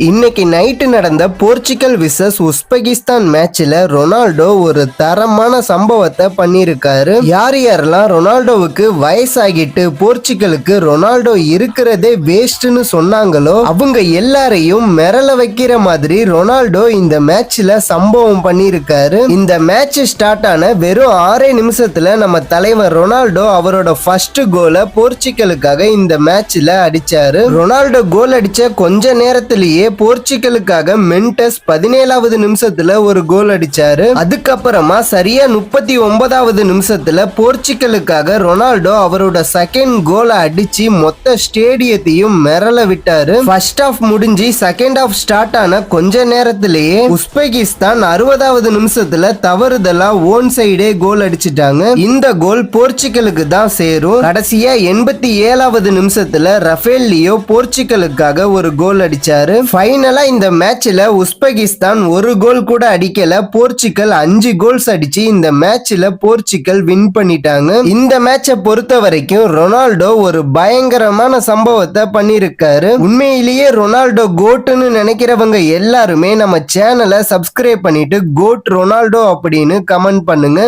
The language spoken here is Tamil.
இன்னைக்கு நைட்டு நடந்த போர்ச்சுகல் விசஸ் உஸ்பெகிஸ்தான் மேட்ச்ல ரொனால்டோ ஒரு தரமான சம்பவத்தை பண்ணிருக்காரு. யார் யாரெல்லாம் ரொனால்டோவுக்கு வயசாகிட்டு போர்ச்சுகலுக்கு ரொனால்டோ இருக்கிறதே வேஸ்ட்னு சொன்னாங்களோ அவங்க எல்லாரையும் மிரள வைக்கிற மாதிரி ரொனால்டோ இந்த மேட்ச்ல சம்பவம் பண்ணிருக்காரு. இந்த மேட்ச் ஸ்டார்ட் ஆன வெறும் 6 நிமிஷத்துல நம்ம தலைவர் ரொனால்டோ அவரோட ஃபர்ஸ்ட் கோலை போர்ச்சுகலுக்காக இந்த மேட்ச்ல அடிச்சாரு. ரொனால்டோ கோல் அடிச்ச கொஞ்ச நேரத்திலேயே போர்ச்சுகலுக்காக மென்டஸ் 17வது நிமிஷத்துல ஒரு கோல் அடிச்சாரு. அதுக்கப்புறமா சரியா 39வது நிமிஷத்துல போர்ச்சுகலுக்காக ரொனால்டோ அவரோட செகண்ட் கோலை அடிச்சு மொத்த ஸ்டேடியத்தையும் மிரள விட்டாரு. ஃபர்ஸ்ட் ஹாஃப் முடிஞ்சு செகண்ட் ஹாஃப் ஸ்டார்ட் ஆன கொஞ்ச நேரத்திலேயே உஸ்பெகிஸ்தான் 60வது நிமிஷத்துல தவறுதலா ஓன் சைடே கோல் அடிச்சிட்டாங்க. இந்த கோல் போர்ச்சுகலுக்கு தான் சேரும். கடைசியா 87வது நிமிஷத்துல ரஃபேல் லியோ போர்ச்சுகலுக்காக ஒரு கோல் அடிச்சாரு. ஃபைனலா இந்த மேட்ச்ல உஸ்பெகிஸ்தான் ஒரு கோல் கூட அடிக்கல. போர்ச்சுகல் 5 கோல்ஸ் அடிச்சு இந்த மேட்ச்ல போர்ச்சுகல் வின் பண்ணிட்டாங்க. இந்த மேட்சை பொறுத்த வரைக்கும் ரொனால்டோ ஒரு பயங்கரமான சம்பவத்தை பண்ணிருக்காரு. உண்மையிலேயே ரொனால்டோ கோட்னு நினைக்கிறவங்க எல்லாருமே நம்ம சேனலை சப்ஸ்கிரைப் பண்ணிட்டு கோட் ரொனால்டோ அப்படின்னு கமெண்ட் பண்ணுங்க.